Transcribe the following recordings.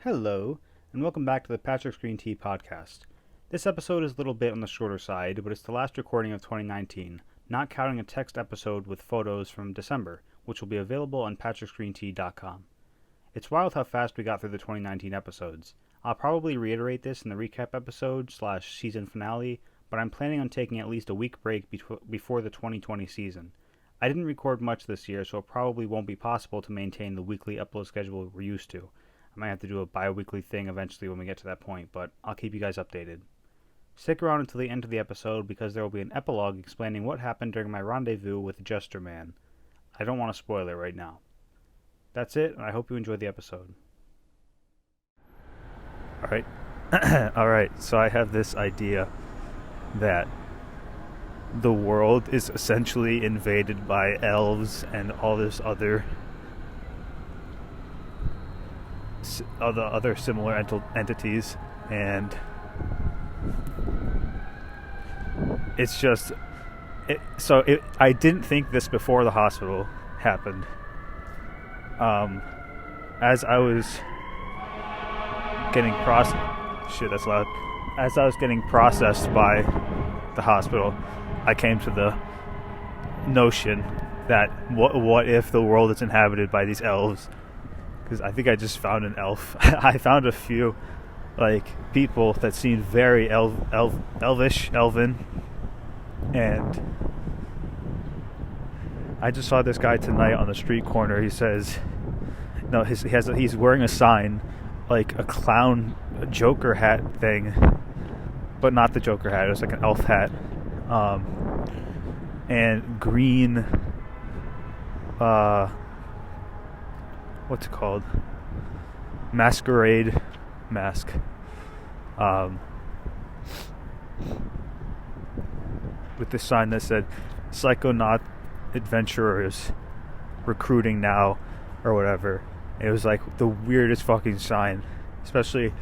Hello, and welcome back to the Patrick's Green Tea podcast. This episode is a little bit on the shorter side, but it's the last recording of 2019, not counting a text episode with photos from December, which will be available on PatricksGreenTea.com. It's wild how fast we got through the 2019 episodes. I'll probably reiterate this in the recap episode / season finale, but I'm planning on taking at least a week break before the 2020 season. I didn't record much this year, so it probably won't be possible to maintain the weekly upload schedule we're used to. I might have to do a bi-weekly thing eventually when we get to that point, but I'll keep you guys updated. Stick around until the end of the episode because there will be an epilogue explaining what happened during my rendezvous with the Jester Man. I don't want to spoil it right now. That's it, and I hope you enjoy the episode. Alright. Alright, so I have this idea that the world is essentially invaded by elves and all this other similar entities, and it's just I didn't think this before the hospital happened. As I was getting as I was getting processed by the hospital, I came to the notion that what if the world is inhabited by these elves? Because I think I just found an elf. I found a few people that seemed very elven, and I just saw this guy tonight on the street corner. He says, no, he's wearing a sign, like a clown, a Joker hat thing, but not the Joker hat. It was like an elf hat, and green. What's it called? Masquerade mask. With this sign that said Psychonaut adventurers recruiting now or whatever. It was like the weirdest fucking sign, especially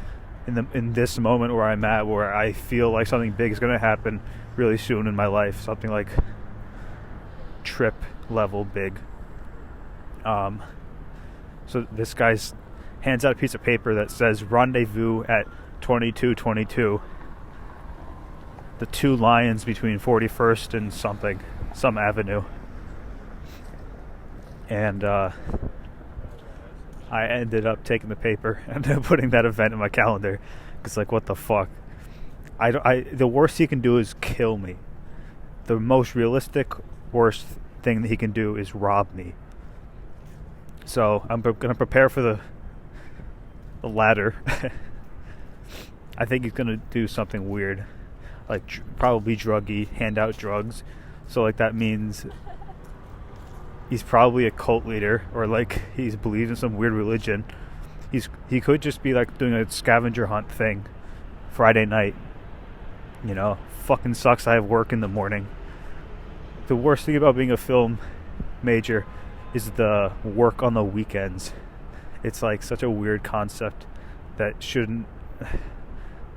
in this moment where I'm at, where I feel like something big is going to happen really soon in my life, something like trip level big. So this guy hands out a piece of paper that says rendezvous at 2222. The two lions between 41st and some avenue. And I ended up taking the paper and then putting that event in my calendar. Because what the fuck? The worst he can do is kill me. The most realistic worst thing that he can do is rob me. So I'm going to prepare for the latter. I think he's going to do something weird, probably druggy, hand out drugs. So that means he's probably a cult leader, or he's believed in some weird religion. He could just be doing a scavenger hunt thing Friday night. Fucking sucks. I have work in the morning. The worst thing about being a film major is the work on the weekends. It's such a weird concept that shouldn't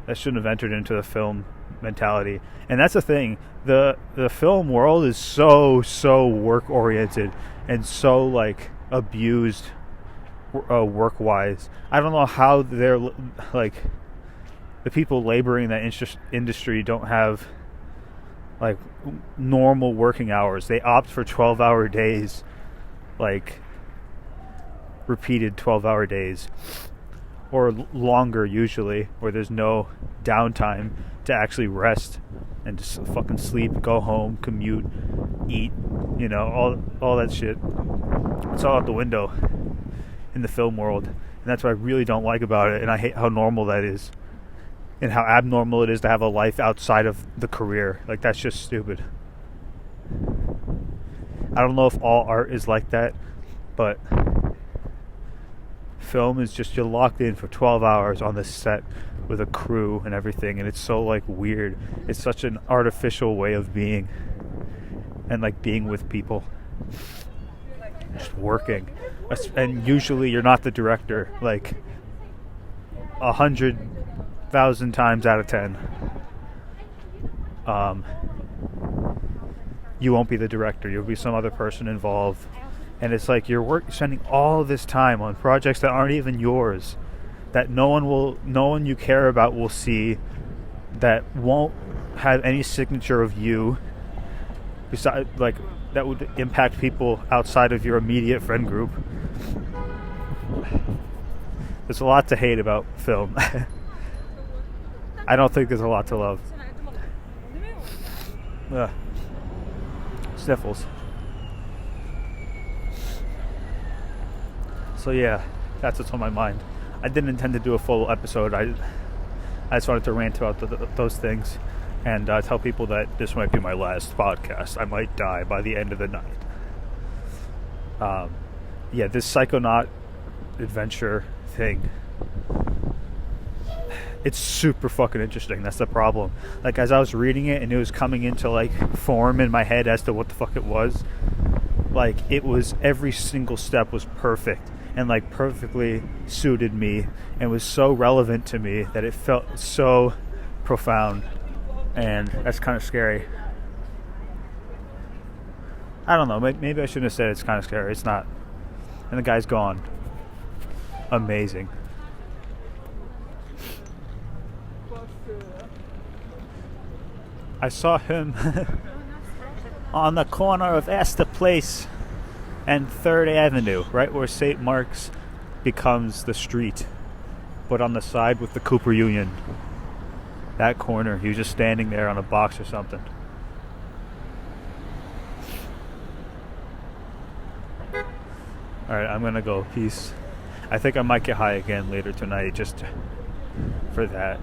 have entered into the film mentality. And that's the thing. The film world is so work oriented and so abused work wise. I don't know how they're the people laboring in that industry don't have normal working hours. They opt for 12-hour days. Repeated 12-hour days, or longer usually, where there's no downtime to actually rest and just fucking sleep, go home, commute, eat, all that shit. It's all out the window in the film world, and that's what I really don't like about it. And I hate how normal that is, and how abnormal it is to have a life outside of the career. That's just stupid. I don't know if all art is like that, but film is just, you're locked in for 12 hours on the set with a crew and everything, and it's so weird. It's such an artificial way of being, and being with people, just working. And usually you're not the director 100,000 times out of 10. You won't be the director. You'll be some other person involved. And it's you're spending all this time on projects that aren't even yours. that no one you care about will see, that won't have any signature of you, besides, like, that would impact people outside of your immediate friend group. There's a lot to hate about film. I don't think there's a lot to love. Ugh. Sniffles. So yeah, that's what's on my mind. I didn't intend to do a full episode. I just wanted to rant about those things and tell people that this might be my last podcast. I might die by the end of the night. Yeah, this Psychonaut adventure thing, it's super fucking interesting. That's the problem. Like, as I was reading it and it was coming into like form in my head as to what the fuck it was, like, it was, every single step was perfect and like perfectly suited me and was so relevant to me that it felt so profound, and that's kind of scary. I don't know, maybe I shouldn't have said it's kind of scary. It's not. And the guy's gone. Amazing. I saw him on the corner of Astor Place and 3rd Avenue, right where St. Mark's becomes the street, but on the side with the Cooper Union. That corner, he was just standing there on a box or something. Alright, I'm gonna go. Peace. I think I might get high again later tonight, just for that.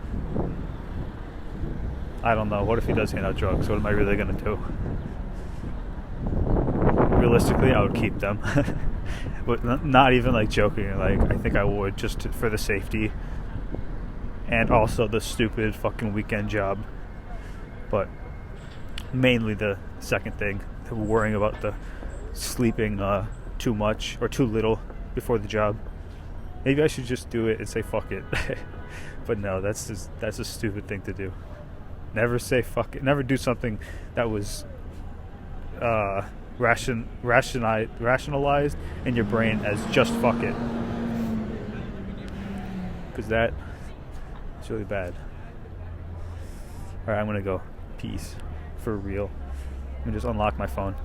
I don't know. What if he does hand out drugs? What am I really gonna do? Realistically, I would keep them. But not even like joking. Like, I think I would, just for the safety and also the stupid fucking weekend job. But mainly the second thing, worrying about the sleeping too much or too little before the job. Maybe I should just do it and say fuck it. But no, that's a stupid thing to do. Never say fuck it. Never do something that was rationalized in your brain as just fuck it, because that is really bad. Alright, I'm gonna go. Peace. For real. Let me just unlock my phone.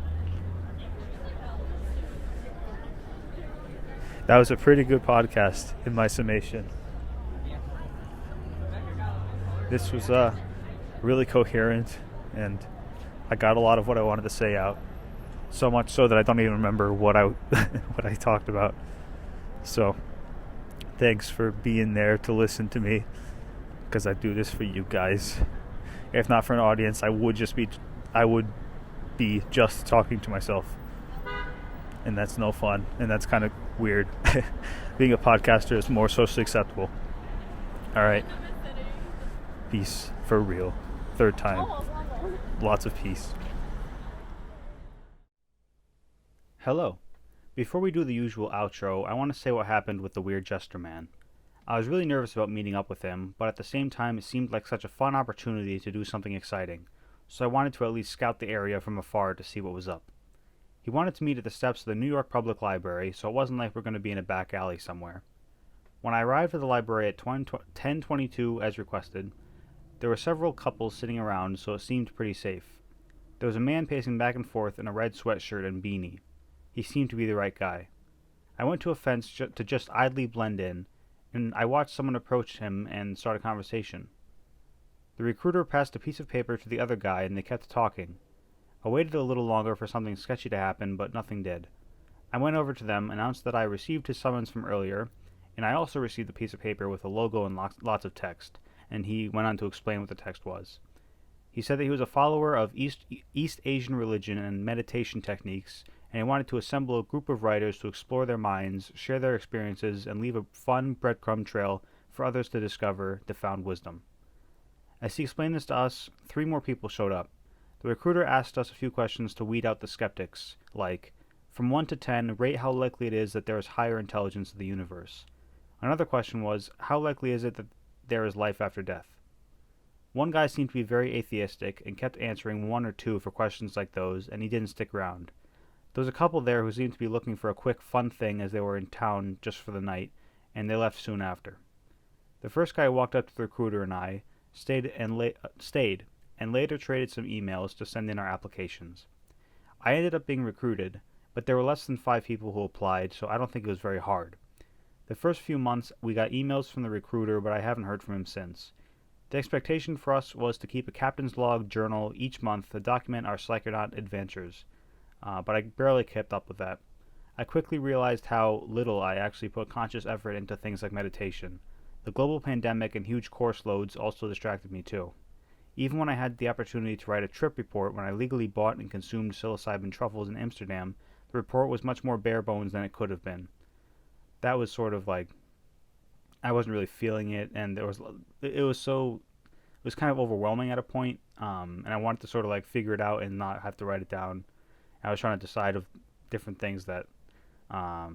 That was a pretty good podcast in my summation. This was really coherent, and I got a lot of what I wanted to say out. So much so that I don't even remember what I what I talked about. So, thanks for being there to listen to me, because I do this for you guys. If not for an audience, I would be just talking to myself. And that's no fun, and that's kind of weird. Being a podcaster is more socially acceptable. Alright. Peace. For real. 3rd time. Lots of peace. Hello. Before we do the usual outro, I want to say what happened with the weird jester man. I was really nervous about meeting up with him, but at the same time it seemed like such a fun opportunity to do something exciting, so I wanted to at least scout the area from afar to see what was up. He wanted to meet at the steps of the New York Public Library, so it wasn't like we're going to be in a back alley somewhere. When I arrived at the library at 10:22 as requested, there were several couples sitting around, so it seemed pretty safe. There was a man pacing back and forth in a red sweatshirt and beanie. He seemed to be the right guy. I went to a fence to just idly blend in, and I watched someone approach him and start a conversation. The recruiter passed a piece of paper to the other guy, and they kept talking. I waited a little longer for something sketchy to happen, but nothing did. I went over to them, announced that I received his summons from earlier, and I also received a piece of paper with a logo and lots of text, and he went on to explain what the text was. He said that he was a follower of East Asian religion and meditation techniques, and he wanted to assemble a group of writers to explore their minds, share their experiences, and leave a fun breadcrumb trail for others to discover the found wisdom. As he explained this to us, 3 more people showed up. The recruiter asked us a few questions to weed out the skeptics, like, from 1 to 10, rate how likely it is that there is higher intelligence in the universe. Another question was, how likely is it that there is life after death? One guy seemed to be very atheistic and kept answering 1 or 2 for questions like those, and he didn't stick around. There was a couple there who seemed to be looking for a quick fun thing as they were in town just for the night, and they left soon after. The first guy walked up to the recruiter and I stayed and later traded some emails to send in our applications. I ended up being recruited, but there were less than 5 people who applied, so I don't think it was very hard. The first few months, we got emails from the recruiter, but I haven't heard from him since. The expectation for us was to keep a captain's log journal each month to document our Psychonaut adventures, but I barely kept up with that. I quickly realized how little I actually put conscious effort into things like meditation. The global pandemic and huge course loads also distracted me too. Even when I had the opportunity to write a trip report when I legally bought and consumed psilocybin truffles in Amsterdam, the report was much more bare bones than it could have been. That was sort of like, I wasn't really feeling it, and it was kind of overwhelming at a point, and I wanted to sort of like figure it out and not have to write it down. I was trying to decide of different things that, I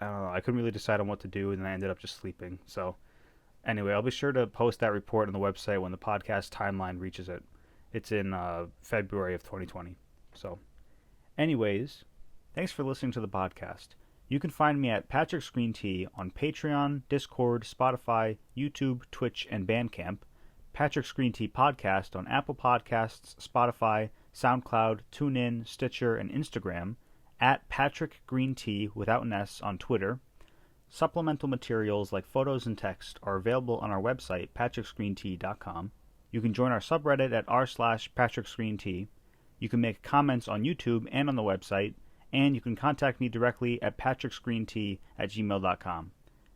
don't know, I couldn't really decide on what to do, and then I ended up just sleeping. So anyway, I'll be sure to post that report on the website when the podcast timeline reaches it. It's in February of 2020. So anyways, thanks for listening to the podcast. You can find me at PatricksGreenTea on Patreon, Discord, Spotify, YouTube, Twitch, and Bandcamp. Patrick's Green Tea Podcast on Apple Podcasts, Spotify, SoundCloud, TuneIn, Stitcher, and Instagram. At PatrickGreenTea without an S on Twitter. Supplemental materials like photos and text are available on our website, PatricksGreenTea.com. You can join our subreddit at r/PatricksGreenTea. You can make comments on YouTube and on the website, and you can contact me directly at PatricksGreenTea@gmail.com.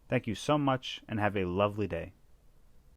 Thank you so much, and have a lovely day.